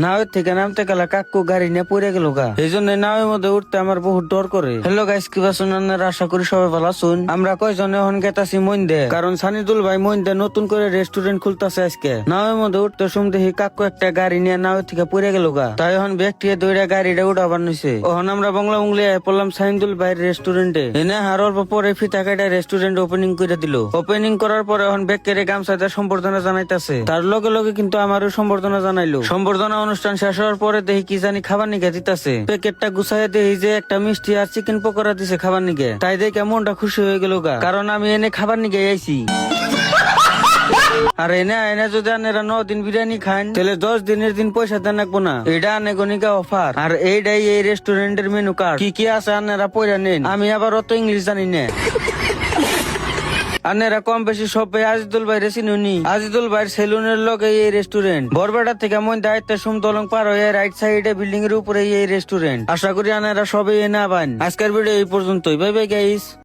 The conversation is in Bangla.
নাওয়ের থেকে নামতে গেলে কাকু গাড়ি নিয়ে পড়ে গেল গা। এই জন্য নাওয়ের মধ্যে উঠতে আমার বহুত ডর করে। হ্যালো গাইস, কি বাসুন আশা করি সবাই ভালো আছেন। আমরা কয়জন এখন গেতাছি মইন্দে, কারণ সানিদুল ভাই মইন্দে নতুন করে রেস্টুরেন্ট খুলতেছে আজকে। নাওয়ের মধ্যে উঠতে শুন দেখি কাকু একটা গাড়ি নিয়ে নাওয়ের থেকে পড়ে গেল গা। তাই এখন ব্যক্তি দৌড়া গাড়িটা উঠাবার নিছে। ওখানে আমরা বাংলা উংলি পড়লাম সানিদুল ভাইয়ের রেস্টুরেন্টে। এনে হার অল্প পরে ফিতা কাটা রেস্টুরেন্ট ওপেনিং করে দিল। ওপেনিং করার পরে এখন ব্যক্তির গামছাতে সম্বর্ধনা জানাইতেছে। তার লগে লগে কিন্তু আমারও সম্বর্ধনা জানাইলো। সম্বর্ধনা অনুষ্ঠান শেষ হওয়ার পরে দেখি কি জানি খাবার নিকে দিতেছে। প্যাকেটটা গুছাই দেখি যে একটা মিষ্টি আর চিকেন পকোড়া দিছে খাবার নিকে। তাই দেখে মনটা খুশি হয়ে গেল গা, কারণ আমি এনে খাবার নিকে আইছি। আর এনে এনে যদি আনেরা 9 দিন বিরিয়ানি খান, তাহলে 10 দিনের দিন পয়সা দেন রাখবো না। এটা আনে গনিকা অফার। আর এইটাই এই রেস্টুরেন্টের মেনু কার্ড। কি কি আছে আনেরা পয়রা নেন। আমি আবার অত ইংলিশ জানি না। আনেরা কম বেশি সব আজিদুল ভাই চিনুনি। আজিদুল ভাইয়ের সেলুনের লগে এই রেস্টুরেন্ট। বরবেটা থেকে মন দায়িত্বে সুমতলং পার হয়ে রাইট সাইডে বিল্ডিং এর উপরে এই রেস্টুরেন্ট। আশা করি আনেরা সবাই এনে আবান। আজকের ভিডিও এই পর্যন্তই। Bye bye guys.